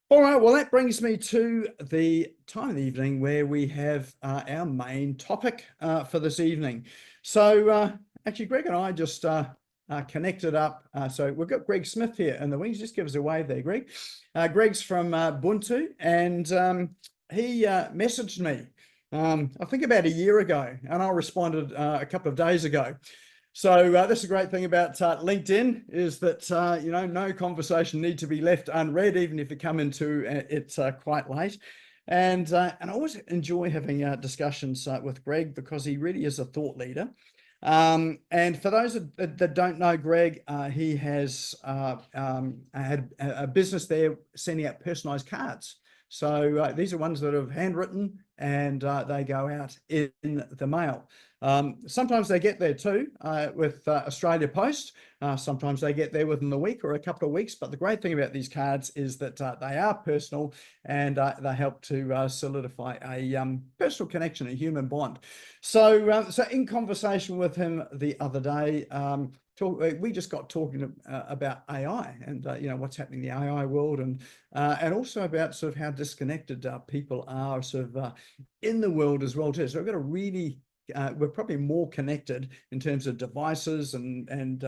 All right, well, that brings me to the time of the evening where we have our main topic for this evening. So actually, Greg and I just connected up. So we've got Greg Smith here in the wings. Just give us a wave there, Greg. Greg's from Ubuntu, and he messaged me, I think about a year ago, and I responded a couple of days ago. So this is a great thing about LinkedIn is that, no conversation need to be left unread, even if you come into it quite late. And I always enjoy having discussions with Greg because he really is a thought leader. And for those that don't know Greg, he has had a business there sending out personalized cards. So these are ones that are handwritten and they go out in the mail. Sometimes they get there too with Australia Post. Sometimes they get there within the week or a couple of weeks. But the great thing about these cards is that they are personal and they help to solidify a personal connection, a human bond. So in conversation with him the other day, we just got talking about AI and what's happening in the AI world, and also about sort of how disconnected people are sort of in the world as well too. So we've got a really we're probably more connected in terms of devices and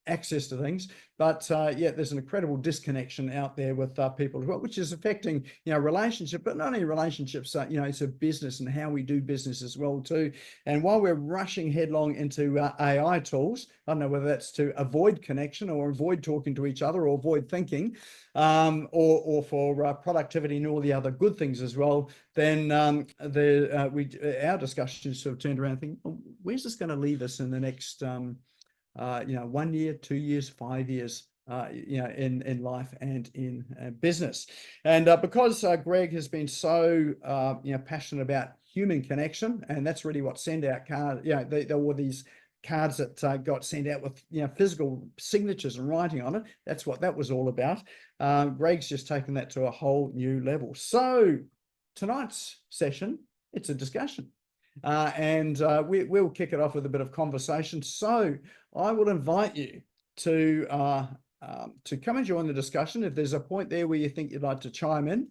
access to things, but yeah, there's an incredible disconnection out there with people as well, which is affecting relationship, but not only relationships, it's a business and how we do business as well too. And while we're rushing headlong into AI tools, I don't know whether that's to avoid connection or avoid talking to each other or avoid thinking, or for productivity and all the other good things as well, then our discussions sort of turned around thinking, oh, where's this going to leave us in the next 1 year, 2 years, 5 years, in life and in business. And because Greg has been so passionate about human connection, and that's really what send out cards, there were these cards that got sent out with physical signatures and writing on it. That's what that was all about. Greg's just taken that to a whole new level. So tonight's session, it's a discussion. And we'll kick it off with a bit of conversation. So I will invite you to come and join the discussion. If there's a point there where you think you'd like to chime in,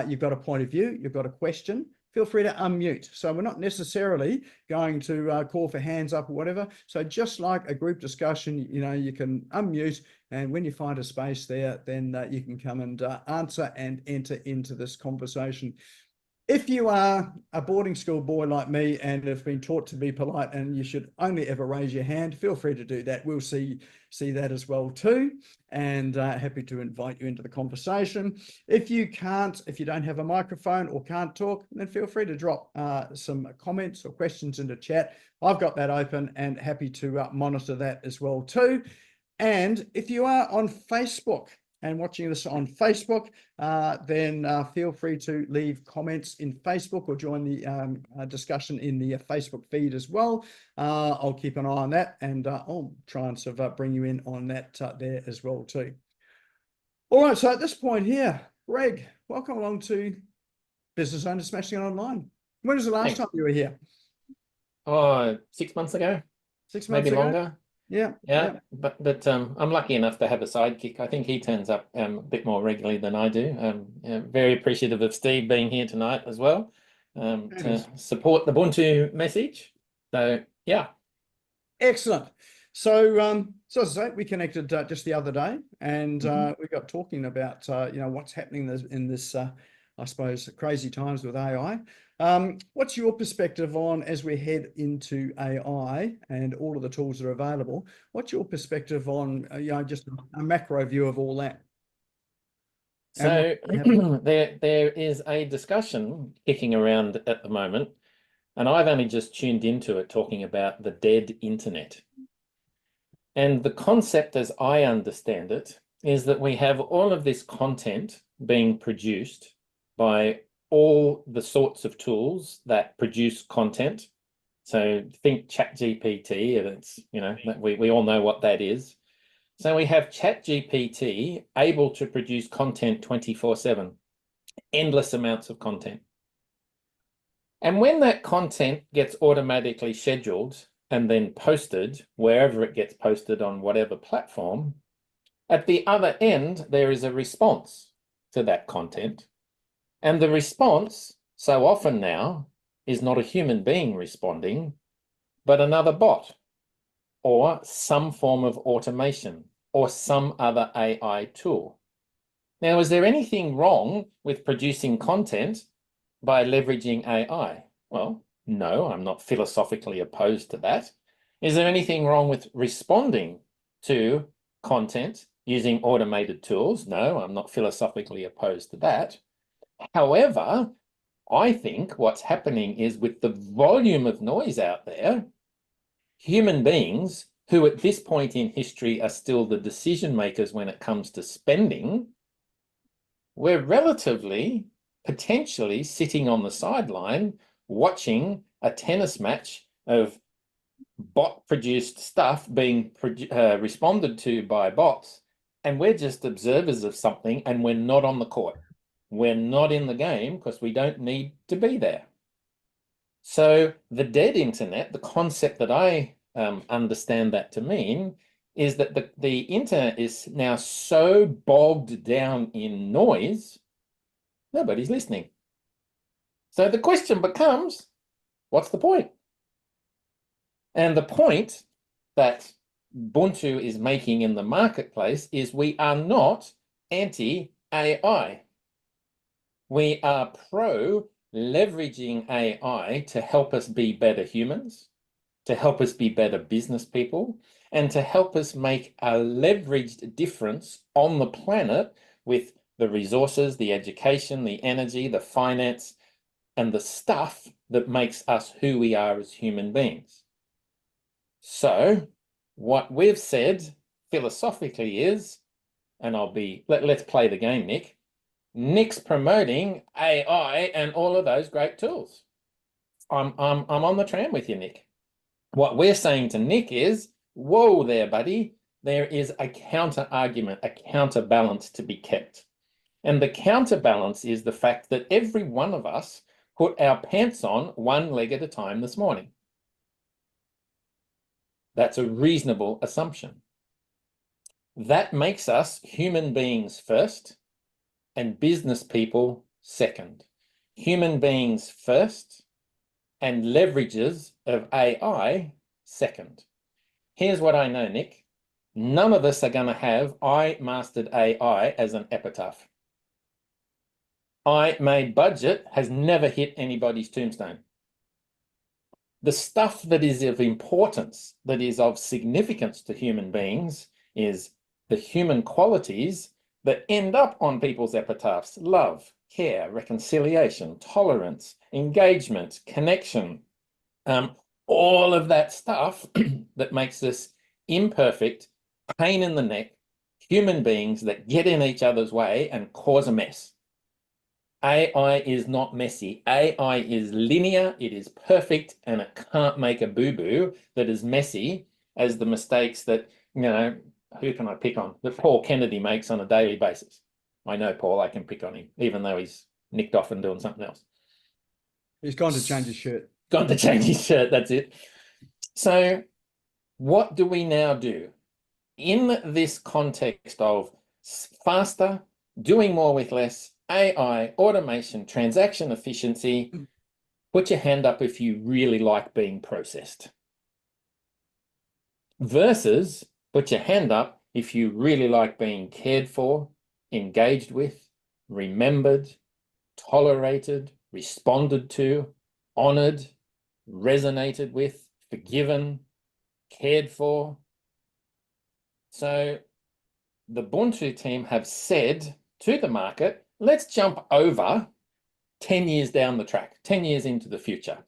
you've got a point of view, you've got a question, feel free to unmute. So we're not necessarily going to call for hands up or whatever. So just like a group discussion, you can unmute, and when you find a space there, then you can come and answer and enter into this conversation. If you are a boarding school boy like me and have been taught to be polite and you should only ever raise your hand, feel free to do that. We'll see that as well too, and happy to invite you into the conversation. If you don't have a microphone or can't talk, then feel free to drop some comments or questions into chat. I've got that open and happy to monitor that as well too. And if you are on Facebook and watching this on Facebook, then feel free to leave comments in Facebook or join the discussion in the Facebook feed as well. I'll keep an eye on that, and I'll try and sort of bring you in on that there as well too. All right, so at this point here, Greg, welcome along to Business Owners Smashing It Online. When was the last time you were here? Oh, 6 months ago. 6 months maybe ago? longer. Yeah. But I'm lucky enough to have a sidekick. I think he turns up a bit more regularly than I do. Very appreciative of Steve being here tonight as well, to support the Ubuntu message. So yeah. Excellent. So so as I say, we connected just the other day, and we got talking about what's happening in this I suppose crazy times with AI. What's your perspective on, as we head into AI and all of the tools that are available, what's your perspective on just a macro view of all that? So there is a discussion kicking around at the moment, and I've only just tuned into it, talking about the dead internet. And the concept, as I understand it, is that we have all of this content being produced by all the sorts of tools that produce content. So think ChatGPT, and it's, we all know what that is. So we have ChatGPT able to produce content 24/7, endless amounts of content. And when that content gets automatically scheduled and then posted, wherever it gets posted on whatever platform, at the other end, there is a response. to that content. And the response so often now is not a human being responding, but another bot or some form of automation or some other AI tool. Now, is there anything wrong with producing content by leveraging AI? Well, no, I'm not philosophically opposed to that. Is there anything wrong with responding to content using automated tools? No, I'm not philosophically opposed to that. However, I think what's happening is with the volume of noise out there, human beings who at this point in history are still the decision makers when it comes to spending, we're relatively potentially sitting on the sideline watching a tennis match of bot-produced stuff being responded to by bots, and we're just observers of something, and we're not on the court. We're not in the game because we don't need to be there. So the dead internet, the concept that I understand that to mean, is that the internet is now so bogged down in noise, nobody's listening. So the question becomes, what's the point? And the point that Ubuntu is making in the marketplace is we are not anti-AI. We are pro leveraging AI to help us be better humans, to help us be better business people, and to help us make a leveraged difference on the planet with the resources, the education, the energy, the finance, and the stuff that makes us who we are as human beings. So what we've said philosophically is, and let's play the game, Nick. Nick's promoting AI and all of those great tools. I'm on the tram with you, Nick. What we're saying to Nick is, whoa there, buddy. There is a counter argument, a counterbalance to be kept. And the counterbalance is the fact that every one of us put our pants on one leg at a time this morning. That's a reasonable assumption. That makes us human beings first and business people second. Human beings first and leverages of AI second. Here's what I know, Nick. None of us are going to have I mastered AI as an epitaph. I made budget has never hit anybody's tombstone. The stuff that is of importance, that is of significance to human beings, is the human qualities that end up on people's epitaphs: love, care, reconciliation, tolerance, engagement, connection, all of that stuff that makes us imperfect, pain in the neck, human beings that get in each other's way and cause a mess. AI is not messy. AI is linear, it is perfect, and it can't make a boo-boo that is messy as the mistakes that, who can I pick on? That Paul Kennedy makes on a daily basis. I know Paul, I can pick on him, even though he's nicked off and doing something else. He's gone to change his shirt. Gone to change his shirt, that's it. So what do we now do? In this context of faster, doing more with less, AI, automation, transaction efficiency, put your hand up if you really like being processed. Versus put your hand up if you really like being cared for, engaged with, remembered, tolerated, responded to, honored, resonated with, forgiven, cared for. So the Ubuntu team have said to the market, let's jump over 10 years down the track, 10 years into the future,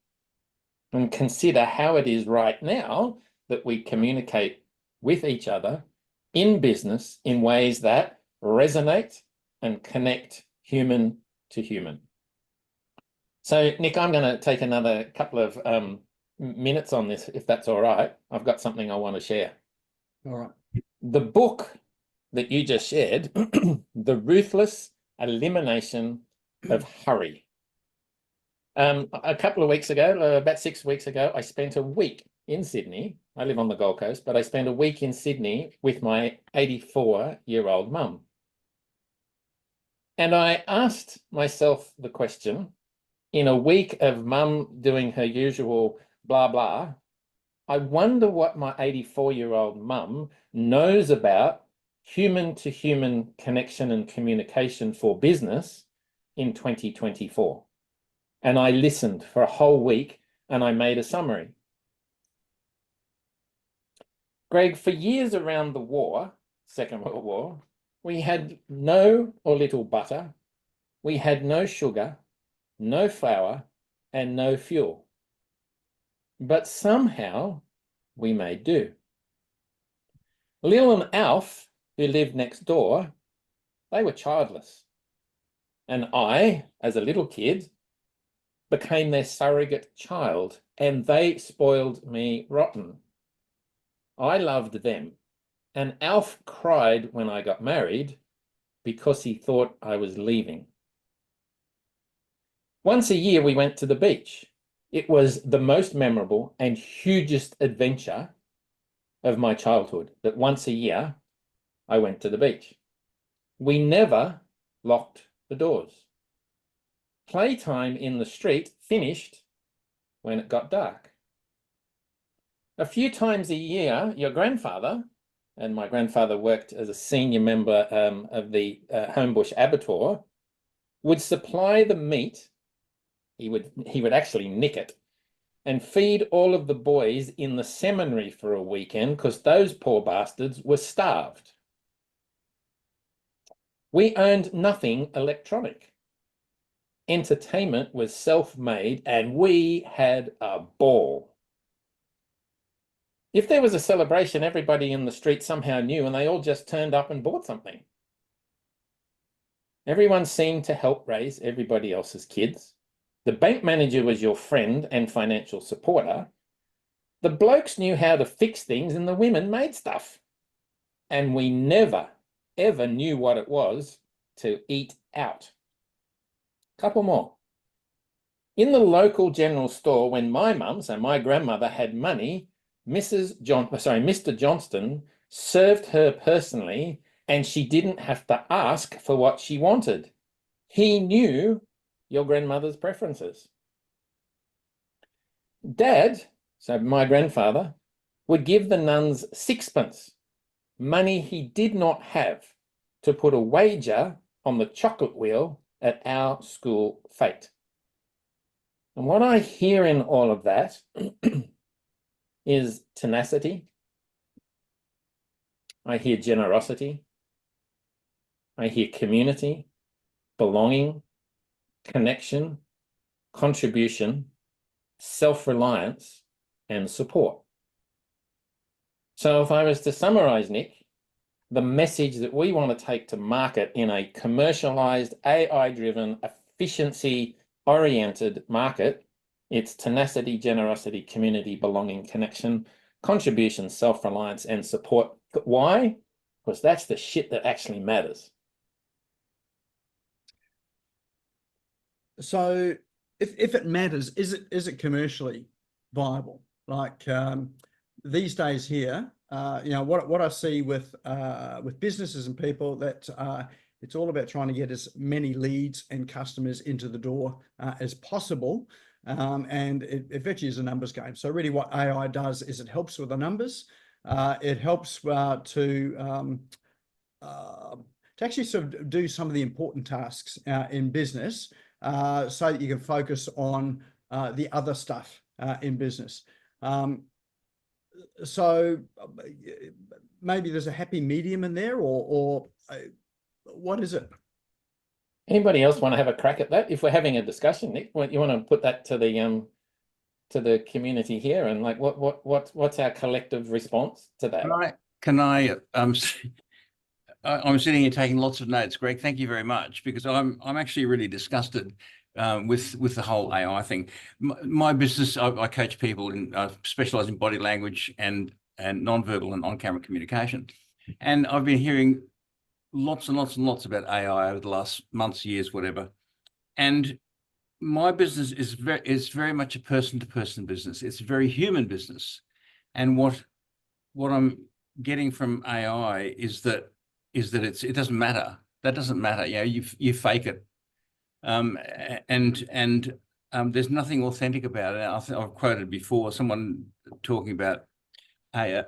and consider how it is right now that we communicate with each other in business in ways that resonate and connect human to human. So, Nick, I'm going to take another couple of minutes on this, if that's all right. I've got something I want to share. All right. The book that you just shared, The Ruthless Elimination of Hurry. A couple of weeks ago, about 6 weeks ago, I spent a week in Sydney. I live on the Gold Coast, but I spent a week in Sydney with my 84-year-old mum. And I asked myself the question, in a week of mum doing her usual blah, blah, I wonder what my 84-year-old mum knows about human-to-human connection and communication for business in 2024. And I listened for a whole week and I made a summary. Greg, for years around the war, Second World War, we had no or little butter, we had no sugar, no flour, and no fuel. But somehow we made do. Lil and Alf, who lived next door, they were childless. And I, as a little kid, became their surrogate child, and they spoiled me rotten. I loved them, and Alf cried when I got married because he thought I was leaving. Once a year, we went to the beach. It was the most memorable and hugest adventure of my childhood, that once a year I went to the beach. We never locked the doors. Playtime in the street finished when it got dark. A few times a year, your grandfather, and my grandfather worked as a senior member of the Homebush Abattoir, would supply the meat. He would actually nick it and feed all of the boys in the seminary for a weekend because those poor bastards were starved. We owned nothing electronic. Entertainment was self-made and we had a ball. If there was a celebration, everybody in the street somehow knew and they all just turned up and bought something. Everyone seemed to help raise everybody else's kids. The bank manager was your friend and financial supporter. The blokes knew how to fix things and the women made stuff. And we never, ever knew what it was to eat out. Couple more. In the local general store, when my mum, so my grandmother, had money, Mr. Johnston served her personally and she didn't have to ask for what she wanted. He knew your grandmother's preferences. Dad, so my grandfather, would give the nuns sixpence, money he did not have, to put a wager on the chocolate wheel at our school fete. And what I hear in all of that is tenacity. I hear generosity. I hear community, belonging, connection, contribution, self-reliance, and support. So if I was to summarize, Nick, the message that we want to take to market in a commercialized, AI-driven, efficiency-oriented market, it's tenacity, generosity, community, belonging, connection, contribution, self-reliance, and support. Why? Because that's the shit that actually matters. So if it matters, is it commercially viable? Like these days here, you know, what I see with businesses and people, that it's all about trying to get as many leads and customers into the door as possible. And it virtually is a numbers game. So really what AI does is it helps with the numbers. It helps to actually sort of do some of the important tasks in business, so that you can focus on the other stuff in business. So maybe there's a happy medium in there, or what is it? Anybody else want to have a crack at that? If we're having a discussion, Nick, you want to put that to the community here, and like what's our collective response to that? I'm sitting here taking lots of notes, Greg. Thank you very much, because I'm actually really disgusted with the whole AI thing. My business, I coach people in specialize in body language and non-verbal and on-camera communication, and I've been hearing lots and lots and lots about AI over the last months, years, whatever. And my business is very much a person-to-person business. It's a very human business, and what I'm getting from AI is that it doesn't matter That doesn't matter. You fake it. There's nothing authentic about it. I've quoted before someone talking about a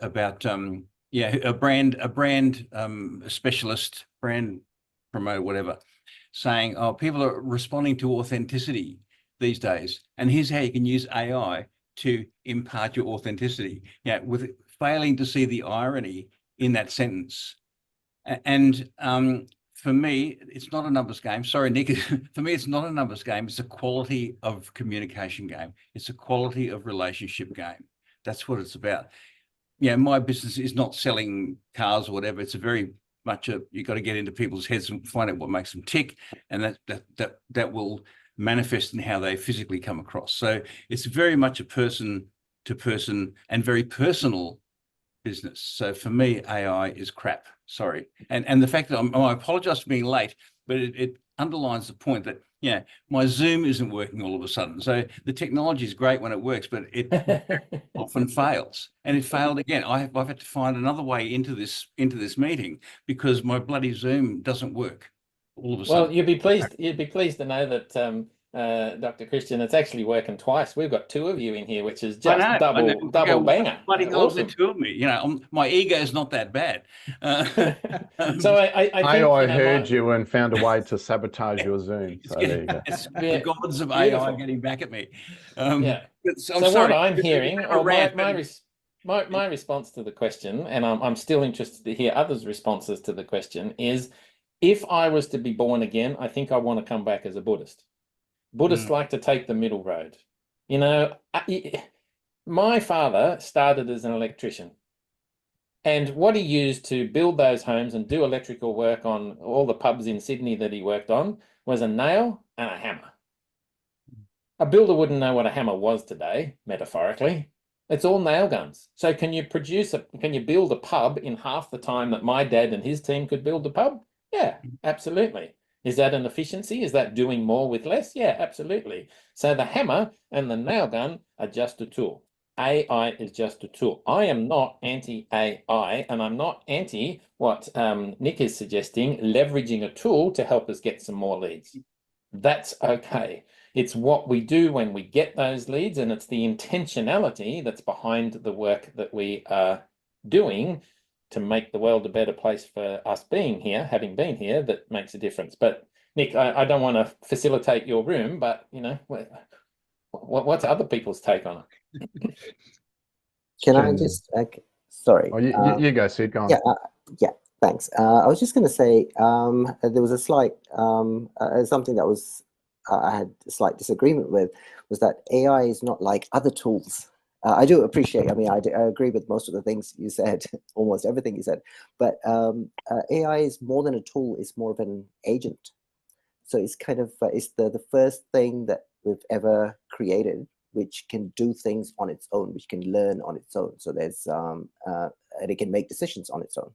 brand specialist, brand promoter, whatever, saying, oh, people are responding to authenticity these days, and here's how you can use AI to impart your authenticity. With failing to see the irony in that sentence. And for me, it's not a numbers game. Sorry, Nick. For me, it's not a numbers game. It's a quality of communication game. It's a quality of relationship game. That's what it's about. My business is not selling cars or whatever. It's a very much you've got to get into people's heads and find out what makes them tick, and that will manifest in how they physically come across. So it's very much a person to person and very personal business. So for me, AI is crap. Sorry. And the fact that I apologize for being late, but it underlines the point that, my Zoom isn't working all of a sudden. So the technology is great when it works, but it often fails. And it failed again. I've had to find another way into this meeting because my bloody Zoom doesn't work all of a sudden. Well, you'd be pleased to know that Dr. Christian, it's actually working twice. We've got two of you in here, which is just I know. double banger. Bloody hell, Awesome. two of me. My ego is not that bad. So I think AI heard you and found a way to sabotage your Zoom. So there you go. It's the gods of AI getting back at me. So what I'm hearing, or my response to the question, and I'm still interested to hear others' responses to the question, is if I was to be born again, I think I want to come back as a Buddhist. Buddhists like to take the middle road. My father started as an electrician. And what he used to build those homes and do electrical work on all the pubs in Sydney that he worked on was a nail and a hammer. A builder wouldn't know what a hammer was today, metaphorically. It's all nail guns. So can you build a pub in half the time that my dad and his team could build a pub? Yeah, absolutely. Is that an efficiency? Is that doing more with less? Yeah, absolutely. So the hammer and the nail gun are just a tool. AI is just a tool. I am not anti-AI, and I'm not anti what Nick is suggesting, leveraging a tool to help us get some more leads. That's okay. It's what we do when we get those leads, and it's the intentionality that's behind the work that we are doing to make the world a better place for us being here, having been here, that makes a difference. But Nick, I don't want to facilitate your room, but what's other people's take on it? Can I just, sorry. Oh, you go, Sid, go on. Yeah, thanks. I was just going to say, there was a slight, something that was, I had a slight disagreement with, was that AI is not like other tools. I do appreciate, I agree with most of the things you said, almost everything you said, but AI is more than a tool, it's more of an agent. So it's kind of, it's the first thing that we've ever created, which can do things on its own, which can learn on its own. So there's, and it can make decisions on its own.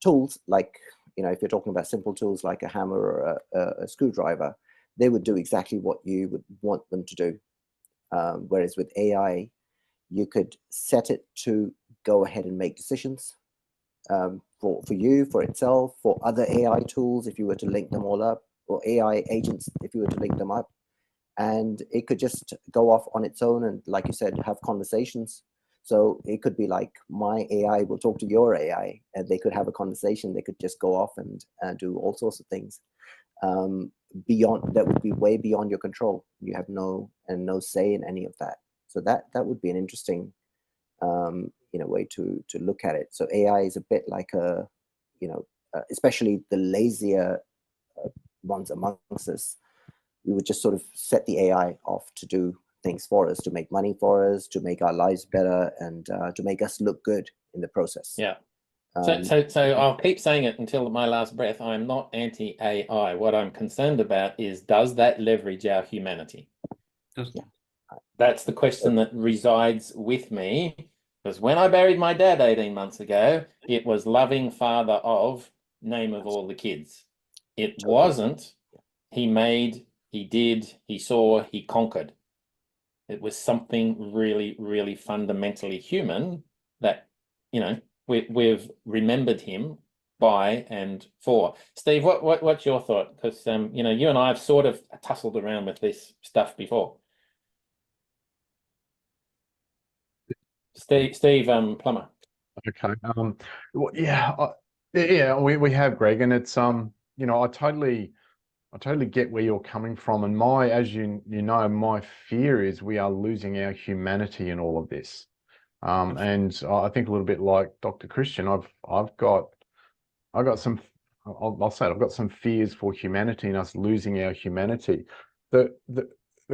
Tools like, if you're talking about simple tools like a hammer or a screwdriver, they would do exactly what you would want them to do. Whereas with AI, you could set it to go ahead and make decisions for you, for itself, for other AI tools, if you were to link them all up, or AI agents, if you were to link them up. And it could just go off on its own and, like you said, have conversations. So it could be like my AI will talk to your AI, and they could have a conversation. They could just go off and do all sorts of things. Beyond that would be way beyond your control. You have no say in any of that. So that would be an interesting way to look at it. So AI is a bit like a especially the lazier ones amongst us, we would just sort of set the AI off to do things for us, to make money for us, to make our lives better, and to make us look good in the process. Yeah. So I'll keep saying it until my last breath. I'm not anti-AI. What I'm concerned about is, does that leverage our humanity? Yeah. That's the question that resides with me. Because when I buried my dad 18 months ago, it was loving father of, name of all the kids. It wasn't he made, he did, he saw, he conquered. It was something really, really fundamentally human that, we've remembered him by and for. Steve, what's your thought? Because you know, you and I have sort of tussled around with this stuff before. Steve Plummer. Okay. Well, yeah, yeah, we have, Greg, and it's you know, I totally get where you're coming from, and as you know, my fear is we are losing our humanity in all of this. And I think a little bit like Dr. Christian, I've got some, I'll say it, I've got some fears for humanity and us losing our humanity. The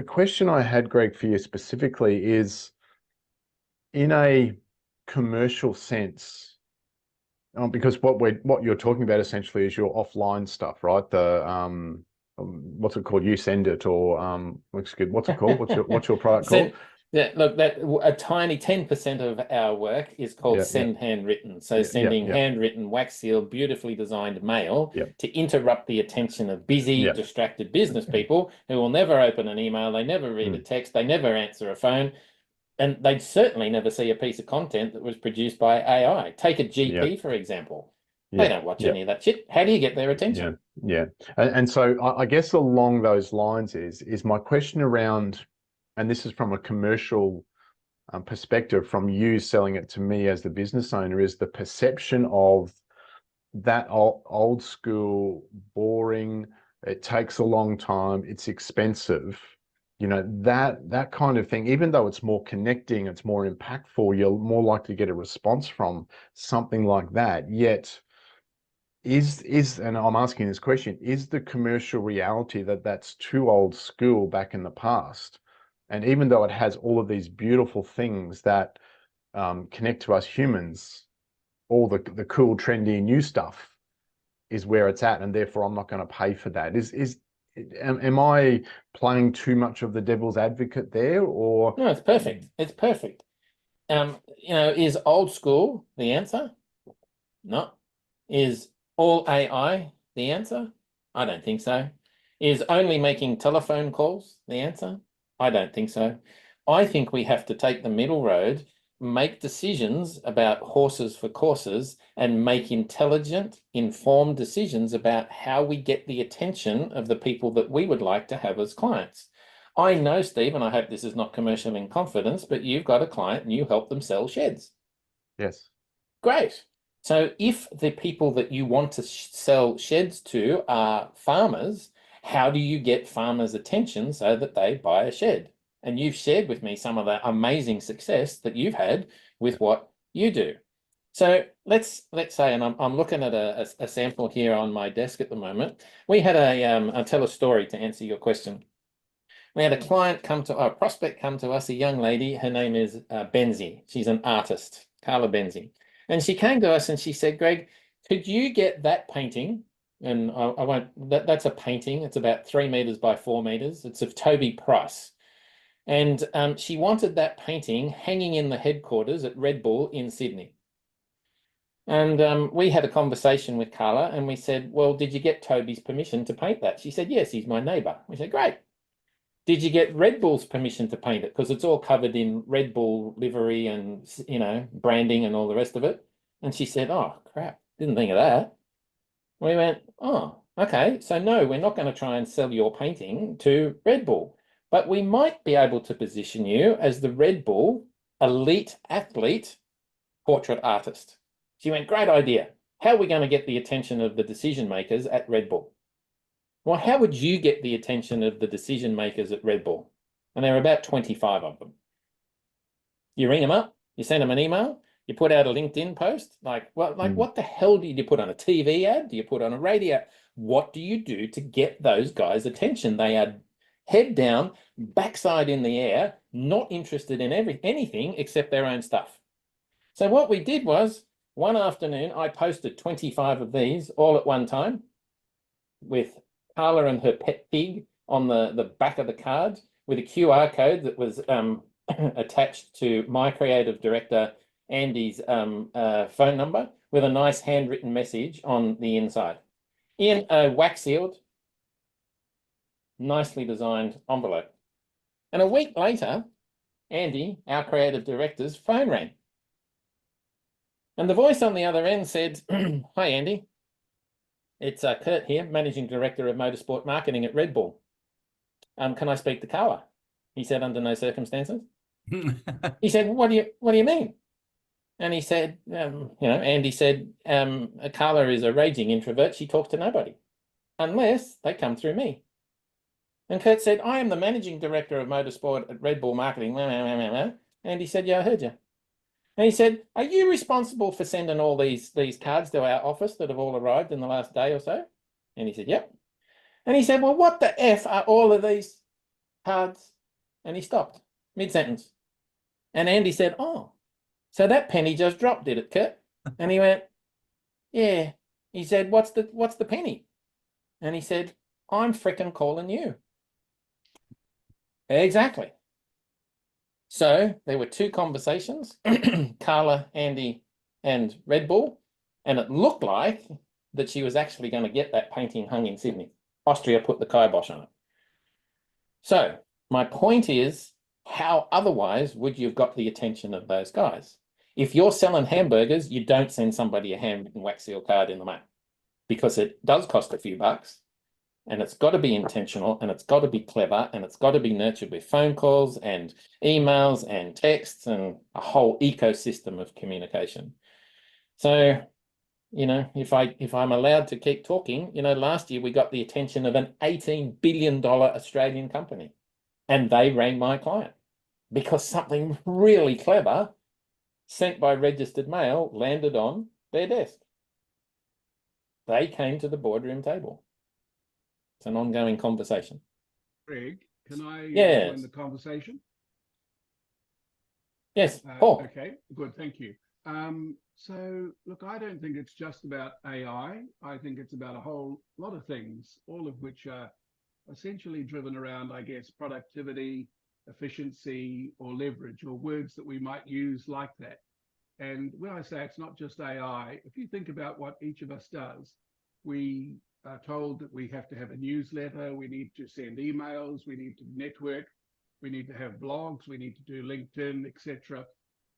question I had, Greg, for you specifically is, in a commercial sense, because what you're talking about essentially is your offline stuff, right? The what's it called? You send it, or what's it called? What's your product called? Yeah, look, that a tiny 10% of our work is called send handwritten. So sending handwritten, wax sealed, beautifully designed mail to interrupt the attention of busy, distracted business people who will never open an email, they never read a text, they never answer a phone, and they'd certainly never see a piece of content that was produced by AI. Take a GP, for example. They don't watch any of that shit. How do you get their attention? And so I guess along those lines is my question around, and this is from a commercial perspective, from you selling it to me as the business owner, is the perception of that old school, boring, it takes a long time, it's expensive, you know, that kind of thing. Even though it's more connecting, it's more impactful, you're more likely to get a response from something like that. Yet and I'm asking this question, is the commercial reality that that's too old school back in the past? And even though it has all of these beautiful things that connect to us humans, all the cool, trendy, new stuff is where it's at, and therefore I'm not going to pay for that. Am I playing too much of the devil's advocate there, or? No, it's perfect. It's perfect. You know, is old school the answer? No. Is all AI the answer? I don't think so. Is only making telephone calls the answer? I don't think so. I think we have to take the middle road, make decisions about horses for courses, and make intelligent, informed decisions about how we get the attention of the people that we would like to have as clients. I know, Steve, and I hope this is not commercial in confidence, but you've got a client and you help them sell sheds. Yes. Great. So if the people that you want to sell sheds to are farmers, how do you get farmers' attention so that they buy a shed? And you've shared with me some of the amazing success that you've had with what you do. So let's say, and I'm looking at a sample here on my desk at the moment. We had I'll tell a story to answer your question. We had a prospect come to us, a young lady. Her name is Benzie. She's an artist, Carla Benzie. And she came to us and she said, Greg, could you get that painting? And I won't, that's a painting. It's about 3 meters by 4 meters. It's of Toby Price. And she wanted that painting hanging in the headquarters at Red Bull in Sydney. And we had a conversation with Carla and we said, well, did you get Toby's permission to paint that? She said, yes, he's my neighbor. We said, great. Did you get Red Bull's permission to paint it? Because it's all covered in Red Bull livery and, you know, branding and all the rest of it. And she said, oh, crap, didn't think of that. We went, oh, okay. So no, we're not going to try and sell your painting to Red Bull, but we might be able to position you as the Red Bull elite athlete portrait artist. She went, great idea. How are we going to get the attention of the decision makers at Red Bull? Well, how would you get the attention of the decision makers at Red Bull? And there are about 25 of them. You ring them up, you send them an email, you put out a LinkedIn post, what the hell do you put on a TV ad? Do you put on a radio? What do you do to get those guys' attention? They are head down, backside in the air, not interested in anything except their own stuff. So what we did was, one afternoon, I posted 25 of these all at one time with Carla and her pet pig on the back of the card with a QR code that was attached to my creative director, Andy's phone number, with a nice handwritten message on the inside in a wax sealed, nicely designed envelope. And a week later, Andy, our creative director's phone rang. And the voice on the other end said, hi, Andy. it's Kurt here, Managing Director of Motorsport Marketing at Red Bull. Can I speak to Carla? He said, under no circumstances. He said, what do you mean? And he said, Andy said, Carla is a raging introvert. She talks to nobody unless they come through me. And Kurt said, I am the Managing Director of Motorsport at Red Bull Marketing. And he said, yeah, I heard you. And he said, are you responsible for sending all these cards to our office that have all arrived in the last day or so? And he said, yep. And he said, well, what the F are all of these cards? And he stopped mid-sentence. And Andy said, oh, so that penny just dropped, did it, Kurt? And he went, yeah. He said, what's the penny? And he said, I'm frickin' calling you. Exactly. So there were 2 conversations, Carla, Andy, and Red Bull, and it looked like that she was actually going to get that painting hung in Sydney. Austria put the kibosh on it. So my point is, how otherwise would you have got the attention of those guys? If you're selling hamburgers, you don't send somebody a handwritten wax seal card in the mail, because it does cost a few bucks. And it's got to be intentional, and it's got to be clever, and it's got to be nurtured with phone calls and emails and texts and a whole ecosystem of communication. So, if I'm allowed to keep talking, last year we got the attention of an $18 billion Australian company, and they rang my client because something really clever sent by registered mail landed on their desk. They came to the boardroom table. It's an ongoing conversation. Greg, can I join the conversation? Yes, Paul. Okay, good, thank you. So, look, I don't think it's just about AI. I think it's about a whole lot of things, all of which are essentially driven around, I guess, productivity, efficiency, or leverage, or words that we might use like that. And when I say it's not just AI, if you think about what each of us does, we are told that we have to have a newsletter, we need to send emails, we need to network, we need to have blogs, we need to do LinkedIn, etc.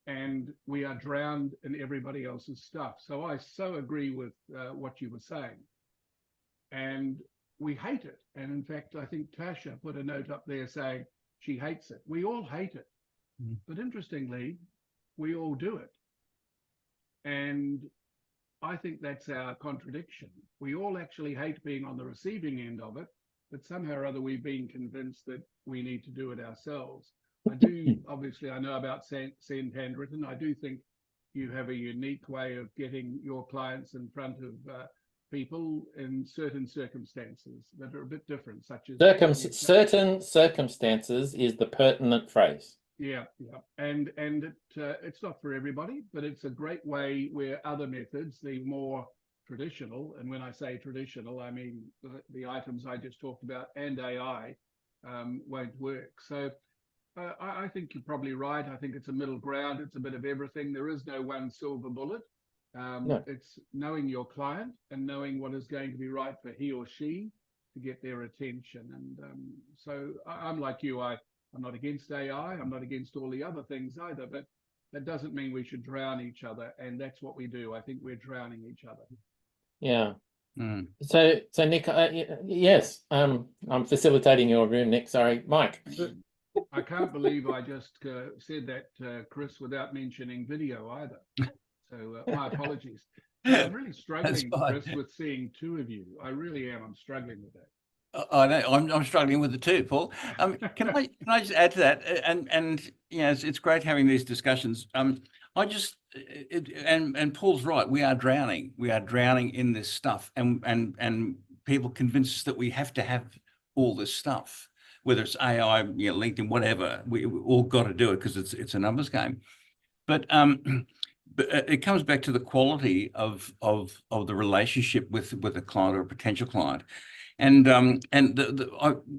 And we are drowned in everybody else's stuff. So I so agree with what you were saying. And we hate it. And in fact, I think Tasha put a note up there saying she hates it. We all hate it. But interestingly, we all do it. And I think that's our contradiction. We all actually hate being on the receiving end of it, but somehow or other we've been convinced that we need to do it ourselves. I do, obviously, I know about send handwritten. I do think you have a unique way of getting your clients in front of people in certain circumstances that are a bit different, such as certain circumstances is the pertinent phrase. Yeah. And it's not for everybody, but it's a great way where other methods, the more traditional, and when I say traditional, I mean the items I just talked about and AI won't work. So I think you're probably right. I think it's a middle ground. It's a bit of everything. There is no one silver bullet. No. It's knowing your client and knowing what is going to be right for he or she to get their attention. And so I'm like you. I'm not against AI. I'm not against all the other things either, but that doesn't mean we should drown each other. And that's what we do. I think we're drowning each other. Yeah. So Nick, yes, I'm facilitating your room, Nick. Sorry, Mike. I can't believe I just said that, Chris, without mentioning video either. So my apologies. I'm really struggling, Chris, with seeing 2 of you. I really am. I'm struggling with that. I know. I'm struggling with it too, Paul. Can I just add to that? And it's great having these discussions. And Paul's right. We are drowning. We are drowning in this stuff, and people convince us that we have to have all this stuff, whether it's AI, LinkedIn, whatever. We all got to do it because it's a numbers game. But it comes back to the quality of the relationship with a client or a potential client. And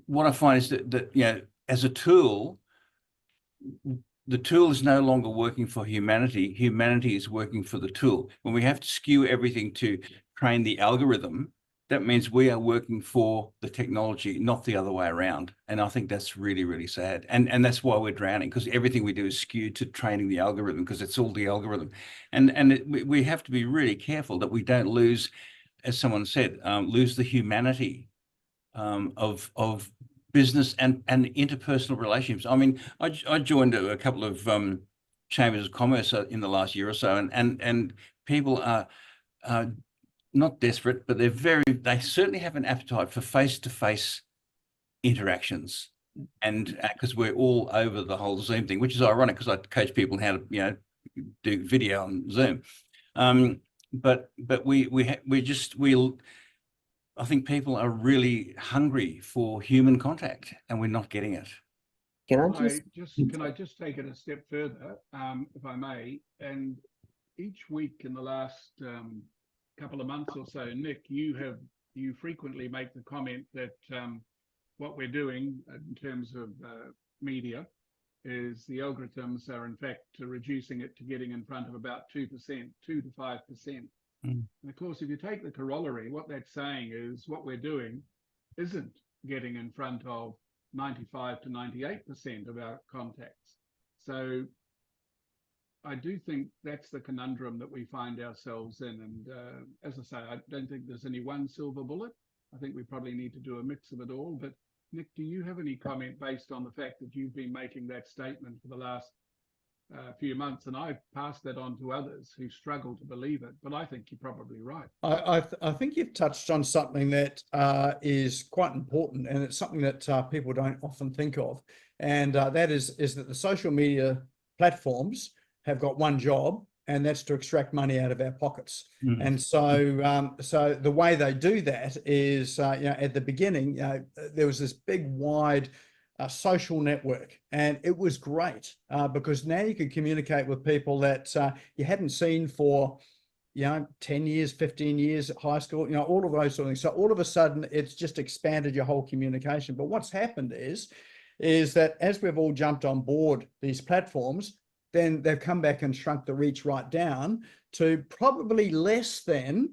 what I find is that as a tool, the tool is no longer working for humanity. Humanity is working for the tool. When we have to skew everything to train the algorithm, that means we are working for the technology, not the other way around. And I think that's really, really sad. And that's why we're drowning, because everything we do is skewed to training the algorithm, because it's all the algorithm. And we have to be really careful that we don't lose as someone said, lose the humanity of business and interpersonal relationships. I mean, I joined a couple of chambers of commerce in the last year or so, and people are not desperate, but they certainly have an appetite for face-to-face interactions. And because we're all over the whole Zoom thing, which is ironic because I coach people how to, do video on Zoom. But I think people are really hungry for human contact, and we're not getting it. Can I just take it a step further, if I may? And each week in the last couple of months or so, Nick, you frequently make the comment that what we're doing in terms of media is the algorithms are in fact reducing it to getting in front of about 2%, 2 to 5%. And of course, if you take the corollary, what that's saying is what we're doing isn't getting in front of 95 to 98% of our contacts. So I do think that's the conundrum that we find ourselves in. And as I say, I don't think there's any one silver bullet. I think we probably need to do a mix of it all. But Nick, do you have any comment based on the fact that you've been making that statement for the last few months, and I've passed that on to others who struggle to believe it, but I think you're probably right. I think you've touched on something that is quite important, and it's something that people don't often think of, and that is that the social media platforms have got one job, and that's to extract money out of our pockets. And so so the way they do that is at the beginning there was this big wide social network, and it was great because now you could communicate with people that you hadn't seen for 10 years, 15 years at high school, all of those sort of things. So all of a sudden it's just expanded your whole communication. But what's happened is that as we've all jumped on board these platforms, then they've come back and shrunk the reach right down to probably less than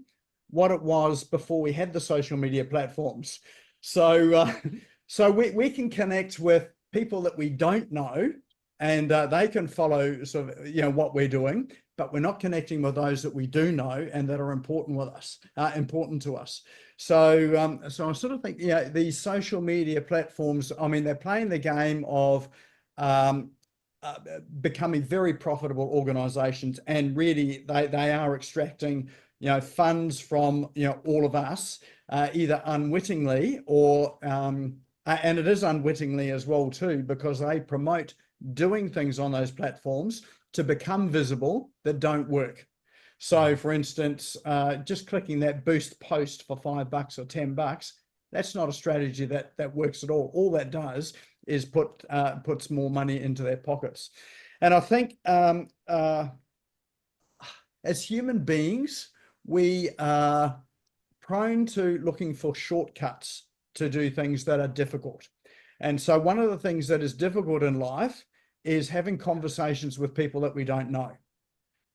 what it was before we had the social media platforms. So so we can connect with people that we don't know, and they can follow sort of what we're doing, but we're not connecting with those that we do know and that are important to us. So so I sort of think these social media platforms, I mean, they're playing the game of becoming very profitable organizations, and really they are extracting funds from all of us, either unwittingly or and it is unwittingly as well too, because they promote doing things on those platforms to become visible that don't work. So for instance, just clicking that boost post for $5 or $10, that's not a strategy that works at all. All that does is puts more money into their pockets. And I think as human beings, we are prone to looking for shortcuts to do things that are difficult. And so one of the things that is difficult in life is having conversations with people that we don't know.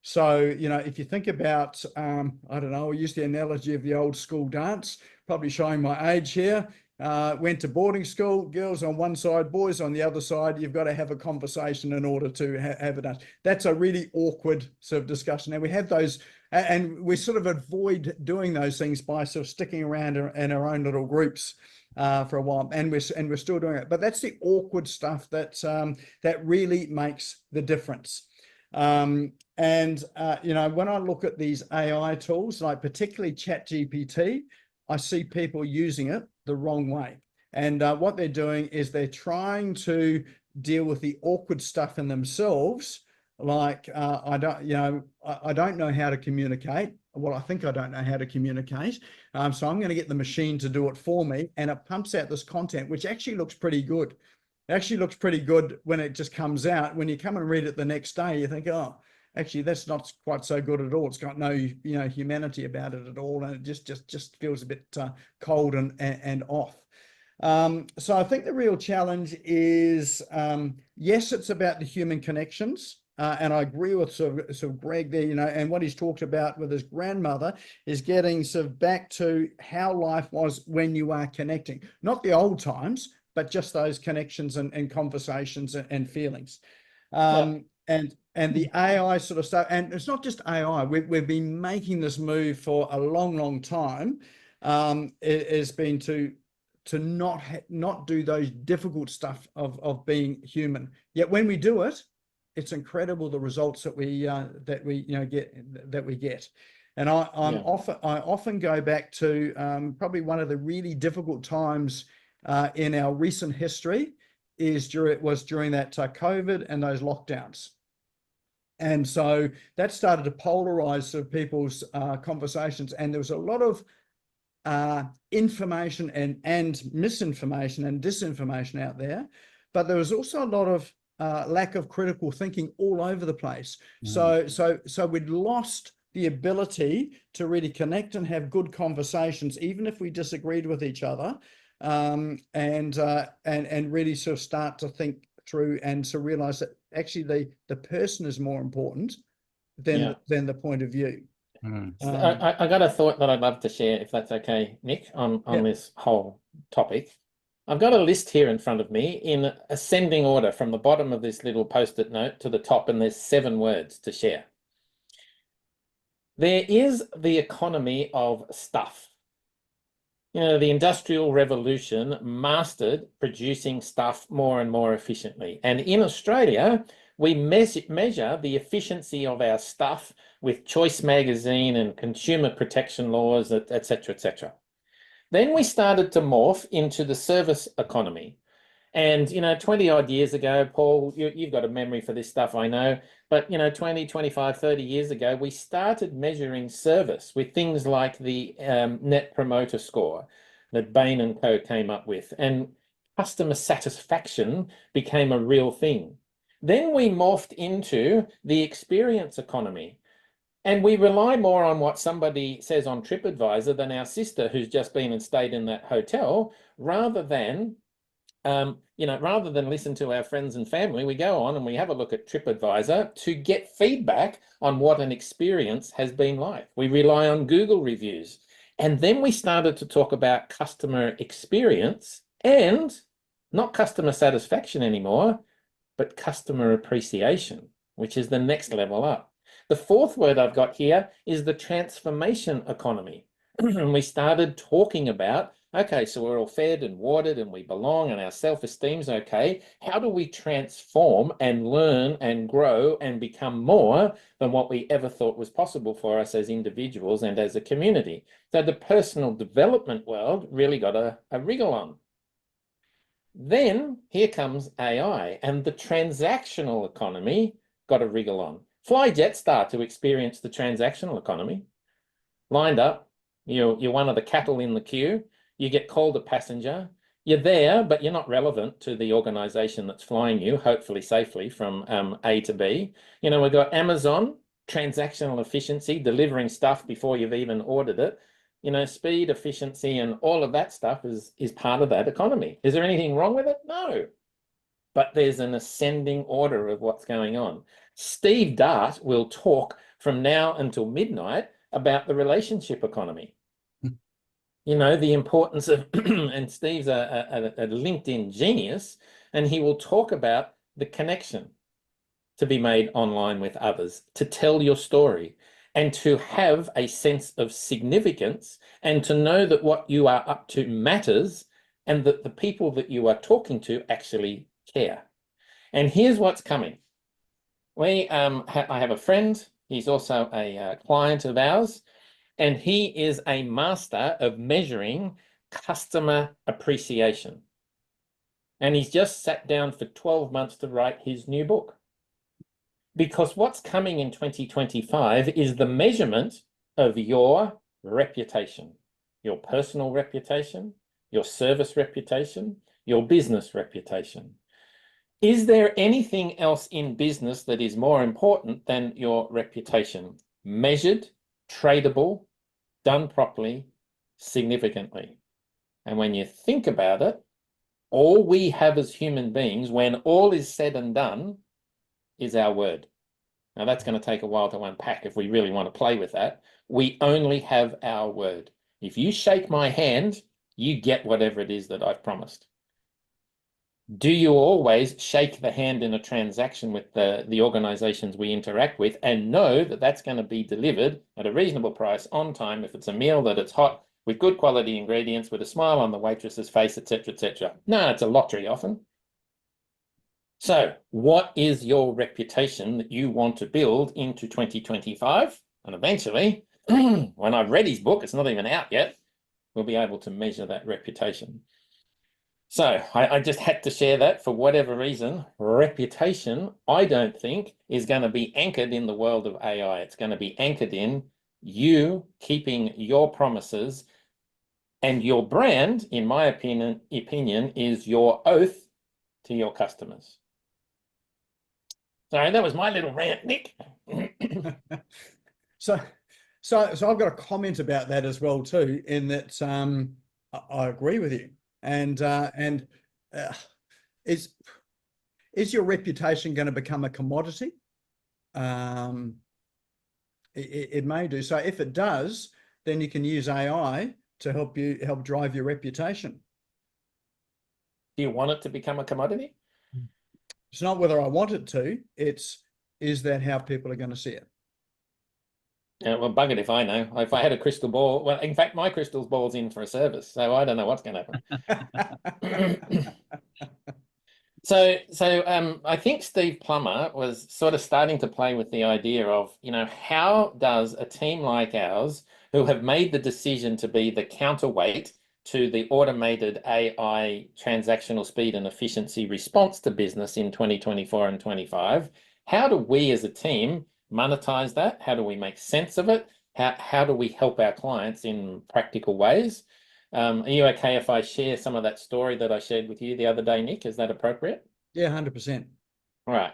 So, if you think about, I don't know, I use the analogy of the old school dance, probably showing my age here. Went to boarding school, girls on one side, boys on the other side. You've got to have a conversation in order to have it done. That's a really awkward sort of discussion. And we have those, and we sort of avoid doing those things by sort of sticking around in our own little groups for a while, and we're still doing it. But that's the awkward stuff that really makes the difference. When I look at these AI tools, like particularly ChatGPT, I see people using it the wrong way. And what they're doing is they're trying to deal with the awkward stuff in themselves. Like, I don't know how to communicate. Well, I think I don't know how to communicate. So I'm going to get the machine to do it for me. And it pumps out this content, which actually looks pretty good. It actually looks pretty good when it just comes out. When you come and read it the next day, you think, oh, actually, that's not quite so good at all. It's got no, humanity about it at all, and it just feels a bit cold and off. So I think the real challenge is, yes, it's about the human connections, and I agree with sort of Greg there, and what he's talked about with his grandmother is getting sort of back to how life was when you are connecting, not the old times, but just those connections and conversations and feelings. And and the AI sort of stuff, and it's not just AI. We've been making this move for a long time. It has been to not do those difficult stuff of being human. Yet when we do it, it's incredible the results that we get. And I often go back to probably one of the really difficult times in our recent history was during that COVID and those lockdowns. And so that started to polarize sort of people's conversations, and there was a lot of information and misinformation and disinformation out there, but there was also a lot of lack of critical thinking all over the place. So we'd lost the ability to really connect and have good conversations, even if we disagreed with each other, and really sort of start to think through and to realize that actually the person is more important than the point of view. I got a thought that I'd love to share, if that's okay, Nick, on this whole topic. I've got a list here in front of me in ascending order from the bottom of this little post-it note to the top, and there's 7 words to share. There is the economy of stuff. The Industrial Revolution mastered producing stuff more and more efficiently. And in Australia, we measure the efficiency of our stuff with Choice Magazine and consumer protection laws, et cetera, et cetera. Then we started to morph into the service economy. And, 20 odd years ago, Paul, you've got a memory for this stuff, I know, but, 20, 25, 30 years ago, we started measuring service with things like the Net Promoter Score that Bain & Co came up with, and customer satisfaction became a real thing. Then we morphed into the experience economy, and we rely more on what somebody says on TripAdvisor than our sister who's just been and stayed in that hotel, rather than listen to our friends and family. We go on and we have a look at TripAdvisor to get feedback on what an experience has been like. We rely on Google reviews. And then we started to talk about customer experience, and not customer satisfaction anymore, but customer appreciation, which is the next level up. The 4th word I've got here is the transformation economy. And we started talking about, okay, so we're all fed and watered and we belong and our self-esteem's okay. How do we transform and learn and grow and become more than what we ever thought was possible for us as individuals and as a community? So the personal development world really got a wriggle on. Then here comes AI, and the transactional economy got a wriggle on. Fly Jetstar to experience the transactional economy. Lined up, you're one of the cattle in the queue. You get called a passenger. You're there, but you're not relevant to the organization that's flying you, hopefully safely from A to B. We've got Amazon, transactional efficiency, delivering stuff before you've even ordered it. Speed, efficiency, and all of that stuff is part of that economy. Is there anything wrong with it? No. But there's an ascending order of what's going on. Steve Dart will talk from now until midnight about the relationship economy. The importance of, and Steve's a LinkedIn genius, and he will talk about the connection to be made online with others, to tell your story, and to have a sense of significance, and to know that what you are up to matters, and that the people that you are talking to actually care. And here's what's coming. I have a friend, he's also a client of ours, and he is a master of measuring customer appreciation. And he's just sat down for 12 months to write his new book. Because what's coming in 2025 is the measurement of your reputation, your personal reputation, your service reputation, your business reputation. Is there anything else in business that is more important than your reputation? Measured, tradable, done properly, significantly. And when you think about it, all we have as human beings, when all is said and done, is our word. Now that's going to take a while to unpack if we really want to play with that. We only have our word. If you shake my hand, you get whatever it is that I've promised. Do you always shake the hand in a transaction with the organizations we interact with and know that that's going to be delivered at a reasonable price on time if it's a meal that it's hot with good quality ingredients with a smile on the waitress's face, etc., etc.? No, it's a lottery often. So what is your reputation that you want to build into 2025? And eventually, when I've read his book, it's not even out yet, we'll be able to measure that reputation. So I just had to share that. For whatever reason, reputation, I don't think, is going to be anchored in the world of AI. It's going to be anchored in you keeping your promises, and your brand, in my opinion, is your oath to your customers. Sorry, that was my little rant, Nick. So I've got a comment about that as well too, in that I agree with you. And is your reputation going to become a commodity? It may do. So if it does, then you can use AI to help drive your reputation. Do you want it to become a commodity? It's not whether I want it to, is that how people are going to see it? Yeah, well, buggered if I know. If I had a crystal ball, well, in fact, my crystal ball's in for a service, so I don't know what's going to happen. So I think Steve Plummer was sort of starting to play with the idea of, how does a team like ours, who have made the decision to be the counterweight to the automated AI transactional speed and efficiency response to business in 2024 and 25, how do we as a team monetize that? How do we make sense of it? How do we help our clients in practical ways? Are you okay if I share some of that story that I shared with you the other day, Nick? Is that appropriate? Yeah, 100%. All right.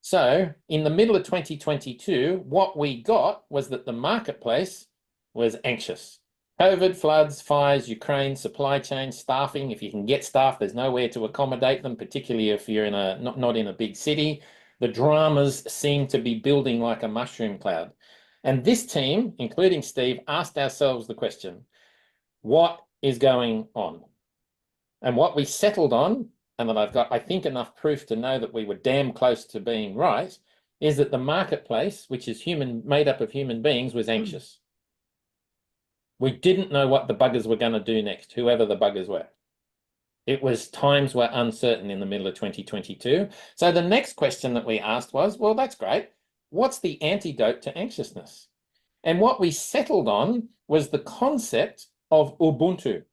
So in the middle of 2022, what we got was that the marketplace was anxious. COVID, floods, fires, Ukraine, supply chain, staffing. If you can get staff, there's nowhere to accommodate them, particularly if you're in not in a big city. The dramas seem to be building like a mushroom cloud. And this team, including Steve, asked ourselves the question, what is going on? And what we settled on, and that I've got, I think, enough proof to know that we were damn close to being right, is that the marketplace, which is made up of human beings, was anxious. We didn't know what the buggers were going to do next, whoever the buggers were. Times were uncertain in the middle of 2022. So the next question that we asked was, well, that's great. What's the antidote to anxiousness? And what we settled on was the concept of Ubuntu.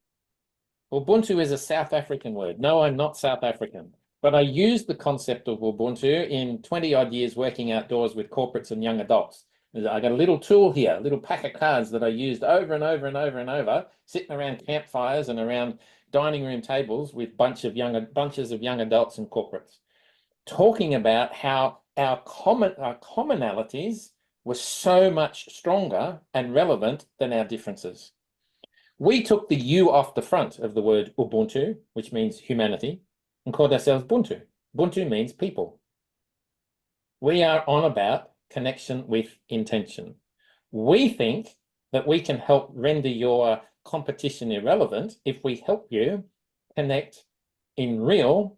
Ubuntu is a South African word. No, I'm not South African, but I used the concept of Ubuntu in 20 odd years working outdoors with corporates and young adults. I got a little tool here, a little pack of cards that I used over and over and over and over, sitting around campfires and around dining room tables with bunches of young adults and corporates, talking about how our commonalities were so much stronger and relevant than our differences. We took the U off the front of the word Ubuntu, which means humanity, and called ourselves Buntu. Buntu means people. We are on about connection with intention. We think that we can help render your competition irrelevant if we help you connect in real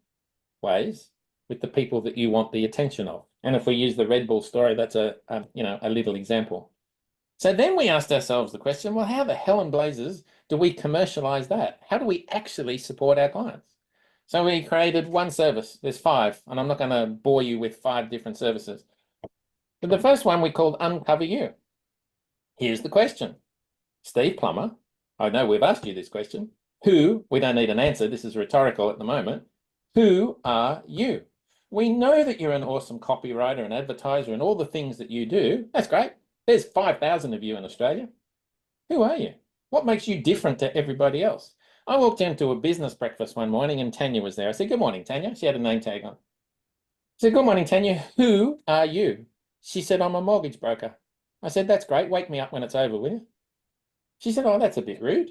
ways with the people that you want the attention of. And if we use the Red Bull story, that's a little example. So then we asked ourselves the question, well, how the hell in blazes do we commercialize that? How do we actually support our clients? So we created one service. There's 5, and I'm not going to bore you with 5 different services. But the first one we called Uncover You. Here's the question. Steve Plummer, I know we've asked you this question. We don't need an answer, this is rhetorical at the moment. Who are you? We know that you're an awesome copywriter and advertiser and all the things that you do. That's great. There's 5,000 of you in Australia. Who are you? What makes you different to everybody else? I walked into a business breakfast one morning and Tanya was there. I said, good morning, Tanya. She had a name tag on. I said, good morning, Tanya. Who are you? She said, I'm a mortgage broker. I said, that's great. Wake me up when it's over, will you? She said, oh, that's a bit rude.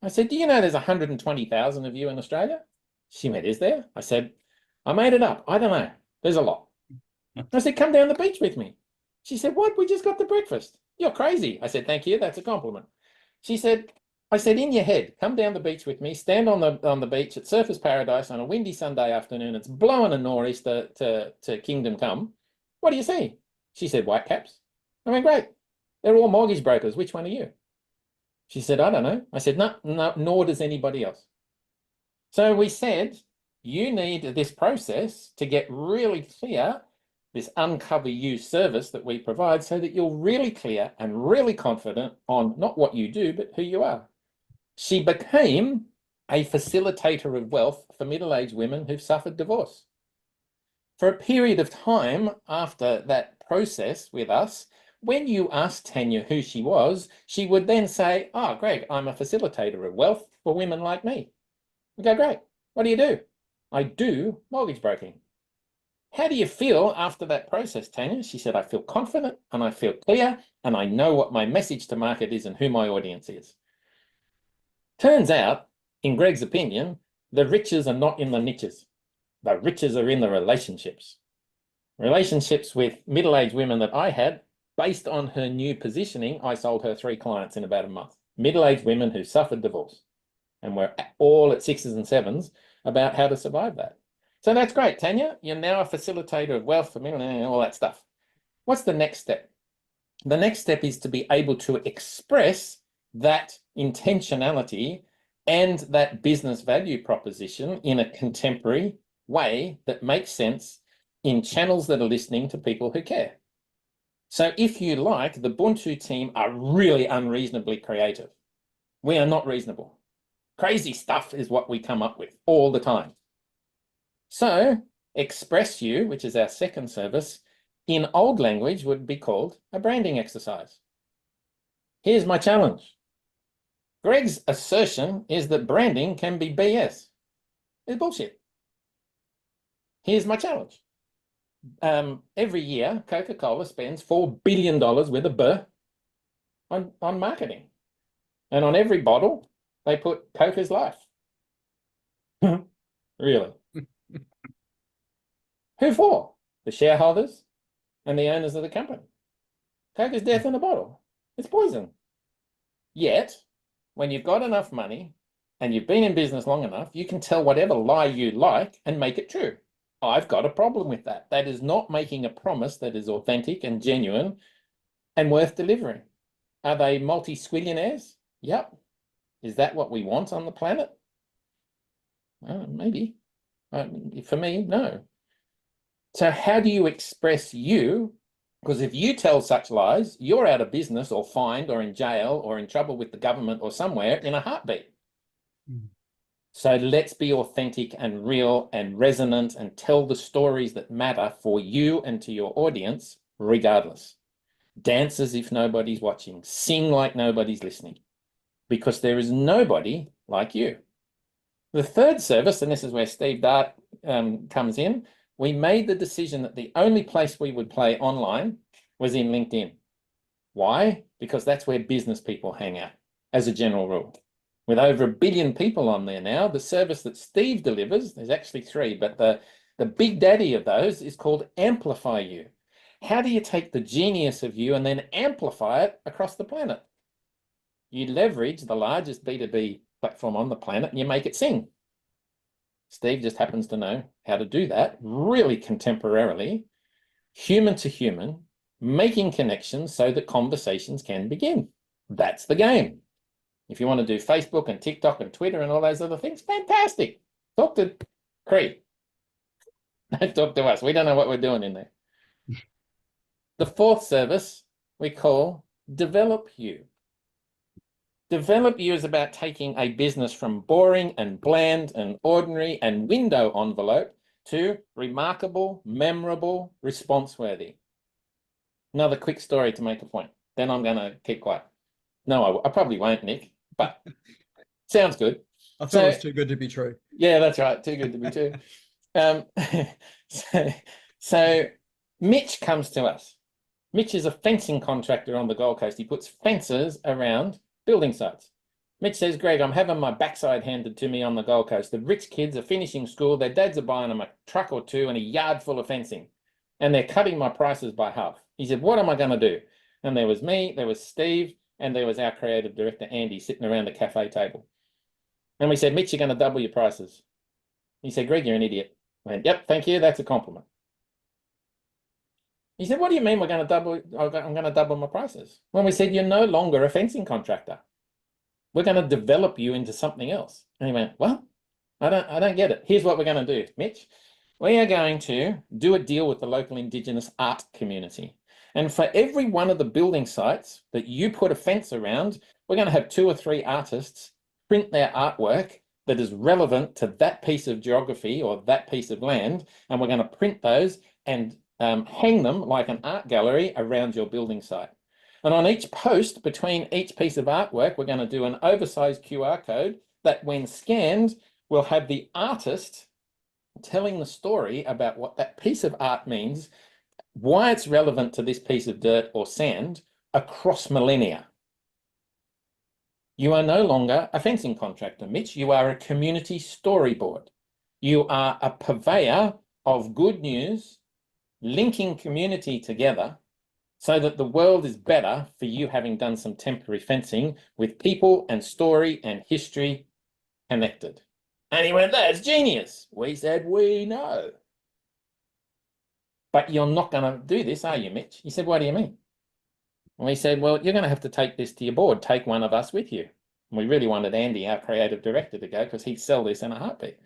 I said, do you know there's 120,000 of you in Australia? She went, is there? I said, I made it up. I don't know. There's a lot. I said, come down the beach with me. She said, what? We just got the breakfast. You're crazy. I said, thank you. That's a compliment. She said, I said, in your head, come down the beach with me, stand on the beach at Surfers Paradise on a windy Sunday afternoon. It's blowing a nor'easter to Kingdom Come. What do you see? She said, white caps. I went, great. They're all mortgage brokers. Which one are you? She said, I don't know. I said, no, nor does anybody else. So we said, you need this process to get really clear, this Uncover You service that we provide, so that you're really clear and really confident on not what you do, but who you are. She became a facilitator of wealth for middle-aged women who've suffered divorce. For a period of time after that process with us, when you asked Tanya who she was, she would then say, oh, Greg, I'm a facilitator of wealth for women like me. We go, great. What do you do? I do mortgage broking. How do you feel after that process, Tanya? She said, I feel confident and I feel clear and I know what my message to market is and who my audience is. Turns out, in Greg's opinion, the riches are not in the niches. The riches are in the relationships. Relationships with middle-aged women that I had, based on her new positioning, I sold her 3 clients in about a month. Middle-aged women who suffered divorce. And we're all at 6s and 7s about how to survive that. So that's great, Tanya. You're now a facilitator of wealth for middle and all that stuff. What's the next step? The next step is to be able to express that intentionality and that business value proposition in a contemporary way that makes sense in channels that are listening to people who care. So if you like, the Ubuntu team are really unreasonably creative. We are not reasonable. Crazy stuff is what we come up with all the time. So Express You, which is our second service, in old language would be called a branding exercise. Here's my challenge. Greg's assertion is that branding can be BS. It's bullshit. Here's my challenge. Every year, Coca-Cola spends $4 billion with a B on marketing. And on every bottle, they put Coca's life. Really? Who for? The shareholders and the owners of the company. Coca's death in a bottle. It's poison. Yet, when you've got enough money and you've been in business long enough, you can tell whatever lie you like and make it true. I've got a problem with that. That is not making a promise that is authentic and genuine and worth delivering. Are they multi-squillionaires? Yep. Is that what we want on the planet? Maybe. For me, no. So how do you express you? Because if you tell such lies, you're out of business or fined or in jail or in trouble with the government or somewhere in a heartbeat. So let's be authentic and real and resonant and tell the stories that matter for you and to your audience, regardless. Dance as if nobody's watching. Sing like nobody's listening. Because there is nobody like you. The third service, and this is where Steve Dart comes in, we made the decision that the only place we would play online was in LinkedIn. Why? Because that's where business people hang out, as a general rule. With over 1 billion people on there now, the service that Steve delivers, there's actually 3, but the big daddy of those is called Amplify You. How do you take the genius of you and then amplify it across the planet? You leverage the largest B2B platform on the planet and you make it sing. Steve just happens to know how to do that really contemporarily, human to human, making connections so that conversations can begin. That's the game. If you want to do Facebook and TikTok and Twitter and all those other things, fantastic. Talk to Cree. Don't talk to us. We don't know what we're doing in there. The fourth service we call Develop You. Develop You is about taking a business from boring and bland and ordinary and window envelope to remarkable, memorable, response-worthy. Another quick story to make a point. Then I'm going to keep quiet. No, I probably won't, Nick, but sounds good. I thought it was too good to be true. Yeah, that's right. Too good to be true. So Mitch comes to us. Mitch is a fencing contractor on the Gold Coast. He puts fences around building sites. Mitch says, Greg, I'm having my backside handed to me on the Gold Coast. The rich kids are finishing school. Their dads are buying them a truck or two and a yard full of fencing. And they're cutting my prices by half. He said, what am I going to do? And there was me, there was Steve, and there was our creative director, Andy, sitting around a cafe table. And we said, Mitch, you're going to double your prices. He said, Greg, you're an idiot. I went, yep, thank you. That's a compliment. He said, what do you mean we're going to double? I'm going to double my prices. When we said, you're no longer a fencing contractor. We're going to develop you into something else. And he went, well, I don't get it. Here's what we're going to do, Mitch. We are going to do a deal with the local Indigenous art community. And for every one of the building sites that you put a fence around, we're going to have 2 or 3 artists print their artwork that is relevant to that piece of geography or that piece of land. And we're going to print those and hang them like an art gallery around your building site. And on each post between each piece of artwork, we're going to do an oversized QR code that when scanned will have the artist telling the story about what that piece of art means, why it's relevant to this piece of dirt or sand across millennia. You are no longer a fencing contractor, Mitch. You are a community storyboard. You are a purveyor of good news, linking community together so that the world is better for you having done some temporary fencing with people and story and history connected. And he went, that's genius. We said, we know. But you're not going to do this, are you, Mitch? He said, what do you mean? And we said, well, you're going to have to take this to your board. Take one of us with you. And we really wanted Andy, our creative director, to go because he'd sell this in a heartbeat.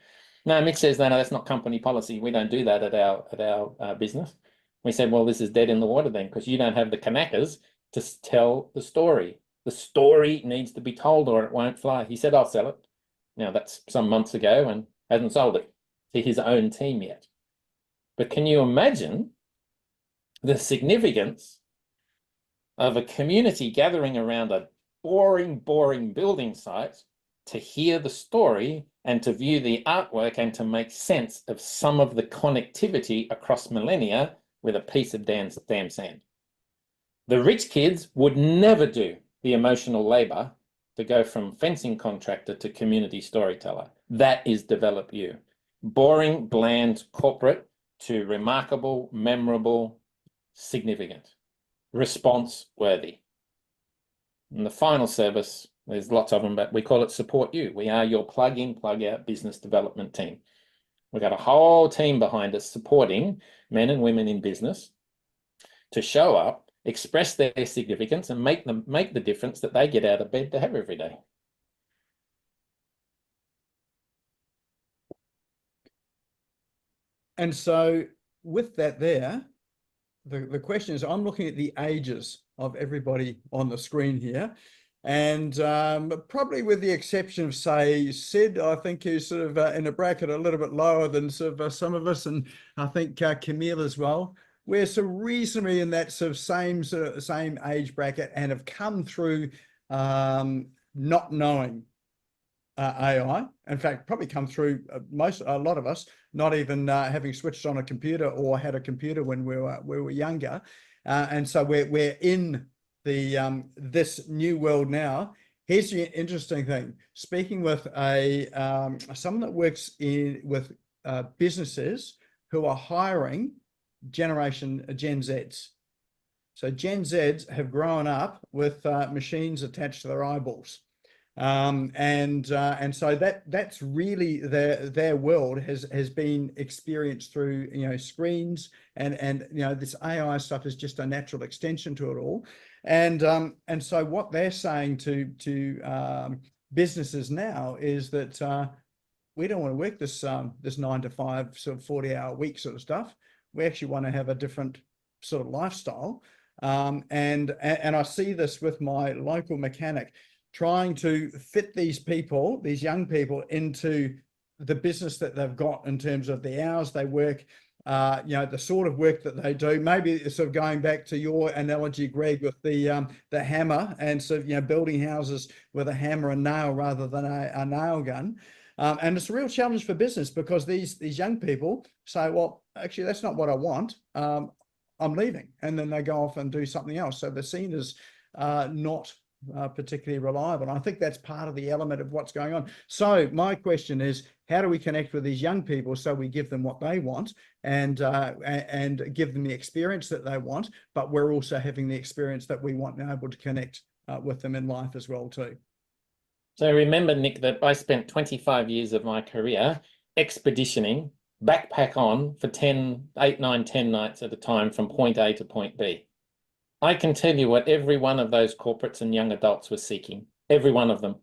No, Mitch says, no, that's not company policy. We don't do that at our business. We said, well, this is dead in the water then because you don't have the knackers to tell the story. The story needs to be told or it won't fly. He said, I'll sell it. Now, that's some months ago and hasn't sold it to his own team yet. But can you imagine the significance of a community gathering around a boring building site to hear the story and to view the artwork and to make sense of some of the connectivity across millennia with a piece of damn sand? The rich kids would never do the emotional labor to go from fencing contractor to community storyteller. That is develop you. Boring, bland, corporate to remarkable, memorable, significant, response worthy. And the final service, there's lots of them, but we call it support you. We are your plug-in, plug-out business development team. We've got a whole team behind us supporting men and women in business to show up, express their significance and make the difference that they get out of bed to have every day. And so with that there, the question is, I'm looking at the ages of everybody on the screen here. And probably with the exception of, say, Sid, I think who's sort of in a bracket a little bit lower than sort of some of us. And I think Camille as well. We're sort of reasonably in that sort of same age bracket and have come through not knowing AI. In fact, probably come through a lot of us not even having switched on a computer or had a computer when we were younger, and so we're in the this new world now. Here's the interesting thing: speaking with someone that works with businesses who are hiring Gen Zs. So Gen Zs have grown up with machines attached to their eyeballs. And so that's really their world has been experienced through screens and this AI stuff is just a natural extension to it all. And so what they're saying to businesses now is that we don't want to work this 9 to 5 sort of 40-hour week sort of stuff. We actually want to have a different sort of lifestyle. And I see this with my local mechanic, trying to fit these young people into the business that they've got in terms of the hours they work, the sort of work that they do. Maybe sort of going back to your analogy, Greg, with the hammer and sort of building houses with a hammer and nail rather than a nail gun. And it's a real challenge for business because these young people say, well, actually, that's not what I want. I'm leaving. And then they go off and do something else. So they're seen as not particularly reliable. And I think that's part of the element of what's going on. So my question is, how do we connect with these young people so we give them what they want and give them the experience that they want, but we're also having the experience that we want and able to connect with them in life as well too. So remember, Nick, that I spent 25 years of my career expeditioning, backpack on for 8, 9, 10 nights at a time from point A to point B. I can tell you what every one of those corporates and young adults was seeking. Every one of them.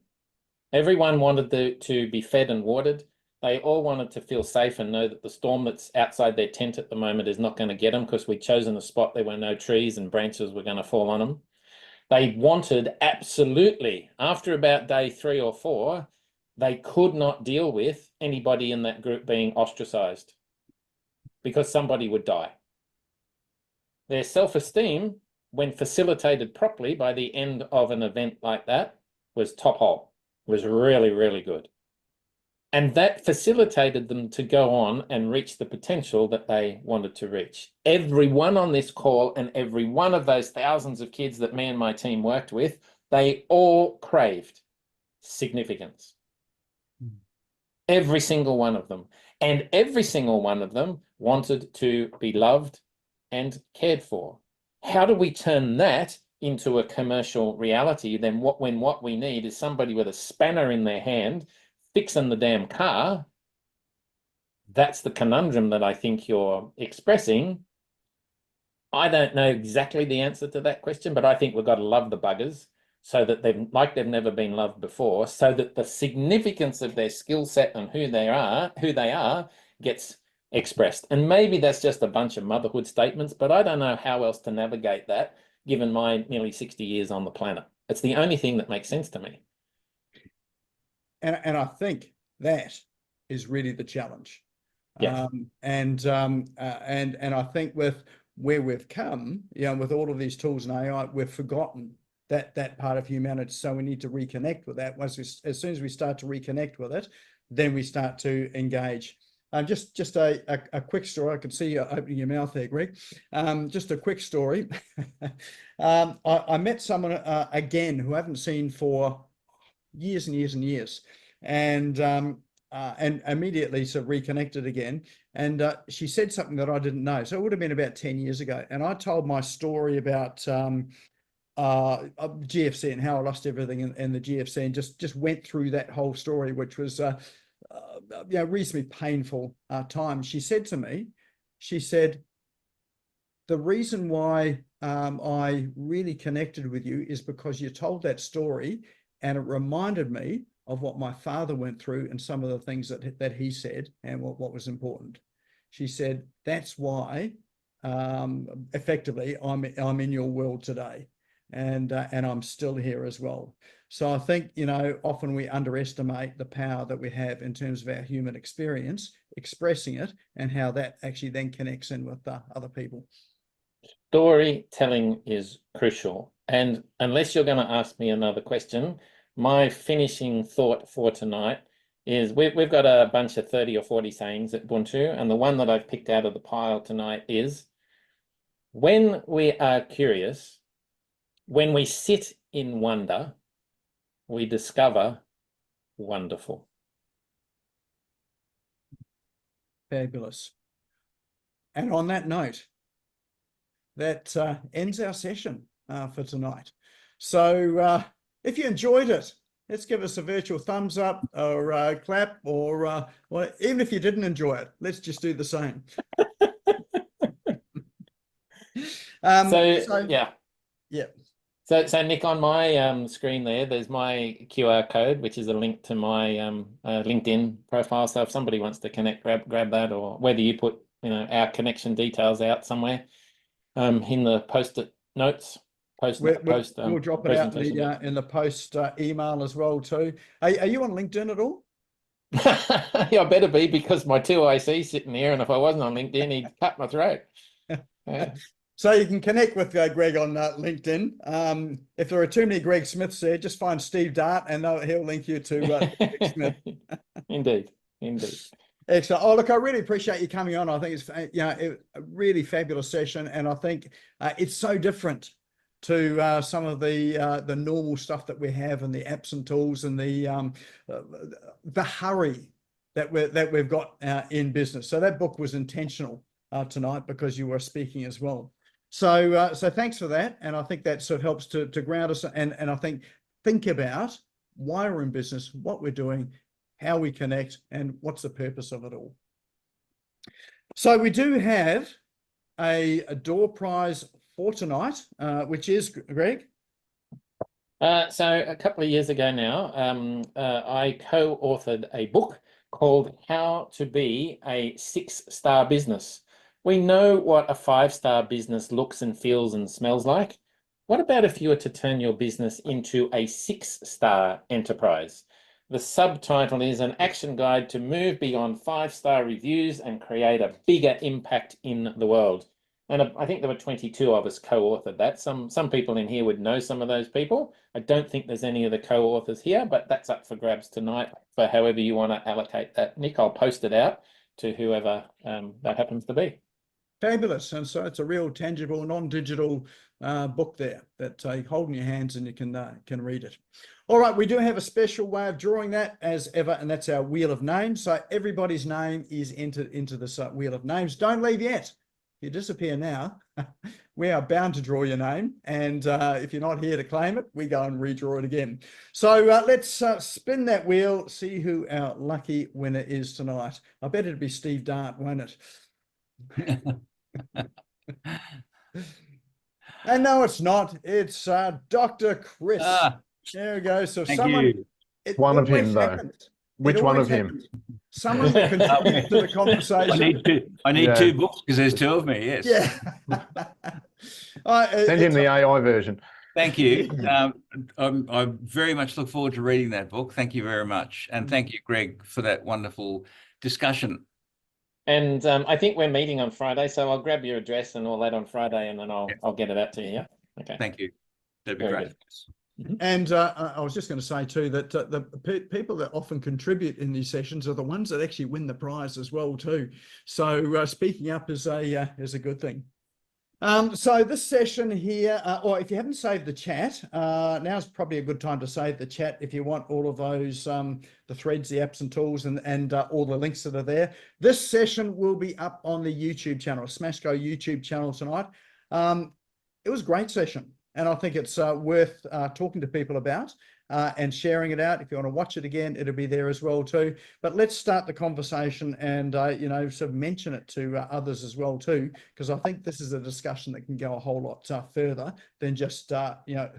Everyone wanted to be fed and watered. They all wanted to feel safe and know that the storm that's outside their tent at the moment is not going to get them, because we'd chosen a spot there were no trees and branches were going to fall on them. They wanted absolutely, after about day 3 or 4, they could not deal with anybody in that group being ostracized because somebody would die. Their self-esteem, when facilitated properly by the end of an event like that, was top hole, was really, really good. And that facilitated them to go on and reach the potential that they wanted to reach. Everyone on this call and every one of those thousands of kids that me and my team worked with, they all craved significance. Every single one of them. And every single one of them wanted to be loved and cared for. How do we turn that into a commercial reality when what we need is somebody with a spanner in their hand fixing the damn car? That's the conundrum that I think you're expressing. I don't know exactly the answer to that question, but I think we've got to love the buggers so that they've never been loved before, so that the significance of their skill set and who they are gets expressed. And maybe that's just a bunch of motherhood statements, but I don't know how else to navigate that given my nearly 60 years on the planet. It's the only thing that makes sense to me. And I think that is really the challenge. Yes. And I think with where we've come, with all of these tools and AI, we've forgotten that part of humanity. So we need to reconnect with that. As soon as we start to reconnect with it, then we start to engage. Just a quick story. I can see you opening your mouth there, Greg. Just a quick story. I met someone again who I haven't seen for years and years and years, and immediately sort of reconnected again. And she said something that I didn't know. So it would have been about 10 years ago. And I told my story about GFC and how I lost everything in the GFC, and just went through that whole story, which was reasonably painful time. She said to me, she said, the reason why I really connected with you is because you told that story, and it reminded me of what my father went through and some of the things that he said and what was important. She said, that's why effectively I'm in your world today, and I'm still here as well. So I think, often we underestimate the power that we have in terms of our human experience, expressing it, and how that actually then connects in with other people. Storytelling is crucial. And unless you're going to ask me another question, my finishing thought for tonight is we've got a bunch of 30 or 40 sayings at Ubuntu, and the one that I've picked out of the pile tonight is, when we are curious, when we sit in wonder, we discover wonderful. Fabulous. And on that note, that ends our session for tonight. So if you enjoyed it, let's give us a virtual thumbs up or clap, or even if you didn't enjoy it, let's just do the same. So Nick, on my screen there's my QR code, which is a link to my LinkedIn profile. So if somebody wants to connect, grab that, or whether you put our connection details out somewhere in the post-it notes. We'll drop it out in the post email as well too. Are you on LinkedIn at all? Yeah, I better be, because my 2IC's sitting there, and if I wasn't on LinkedIn, he'd cut my throat. Yeah. So you can connect with Greg on LinkedIn. If there are too many Greg Smiths there, just find Steve Dart, and he'll link you to Greg Smith. Indeed. Excellent. Oh, look, I really appreciate you coming on. I think it's a really fabulous session, and I think it's so different to some of the normal stuff that we have, and the apps and tools, and the hurry that we've got in business. So that book was intentional tonight, because you were speaking as well. So thanks for that. And I think that sort of helps to ground us and I think about why we're in business, what we're doing, how we connect, and what's the purpose of it all. So we do have a door prize for tonight, which is, Greg? So a couple of years ago now, I co-authored a book called How to Be a 6-Star Business. We know what a 5-star business looks and feels and smells like. What about if you were to turn your business into a 6-star enterprise? The subtitle is An Action Guide to Move Beyond 5-Star Reviews and Create a Bigger Impact in the World. And I think there were 22 of us co-authored that. Some people in here would know some of those people. I don't think there's any of the co-authors here, but that's up for grabs tonight for however you want to allocate that. Nick, I'll post it out to whoever that happens to be. Fabulous. And so it's a real tangible, non-digital book there that you hold in your hands and you can read it. All right, we do have a special way of drawing that as ever, and that's our Wheel of Names. So everybody's name is entered into this Wheel of Names. Don't leave yet. If you disappear now, we are bound to draw your name. And if you're not here to claim it, we go and redraw it again. So let's spin that wheel, see who our lucky winner is tonight. I bet it'd be Steve Dart, won't it? And no, it's not. It's Dr. Chris. There we go. So someone, one of him though. Which one of him? Someone that contributes to the conversation. I need two books because there's 2 of me. Yes. Yeah. Send him the AI version. Thank you. I very much look forward to reading that book. Thank you very much, and thank you, Greg, for that wonderful discussion. And I think we're meeting on Friday, so I'll grab your address and all that on Friday, and then I'll get it out to you. Yeah. Okay. Thank you. That'd be Very great. good. And I was just going to say too that the people that often contribute in these sessions are the ones that actually win the prize as well too. So speaking up is a good thing. So this session here, or if you haven't saved the chat, now's probably a good time to save the chat if you want all of those, the threads, the apps and tools and all the links that are there. This session will be up on the YouTube channel, SmashGo YouTube channel tonight. It was a great session. And I think it's worth talking to people about and sharing it out. If you want to watch it again, it'll be there as well too. But let's start the conversation and, sort of mention it to others as well too, because I think this is a discussion that can go a whole lot further than just,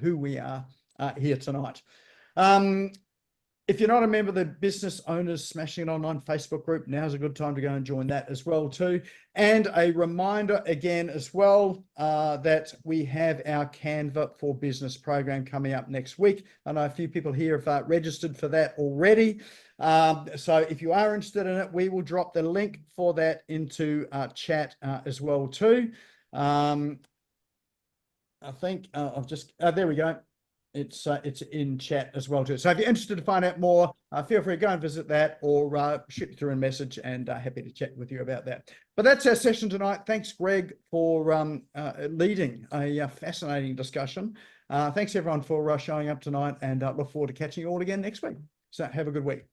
who we are here tonight. If you're not a member of the Business Owners Smashing It Online Facebook group, now's a good time to go and join that as well too. And a reminder again as well that we have our Canva for Business program coming up next week. I know a few people here have registered for that already. So if you are interested in it, we will drop the link for that into chat as well too. I think I've just, there we go. It's in chat as well too. So if you're interested to find out more, feel free to go and visit that or shoot me through a message and happy to chat with you about that. But that's our session tonight. Thanks, Greg, for leading a fascinating discussion. Thanks everyone for showing up tonight and look forward to catching you all again next week. So have a good week.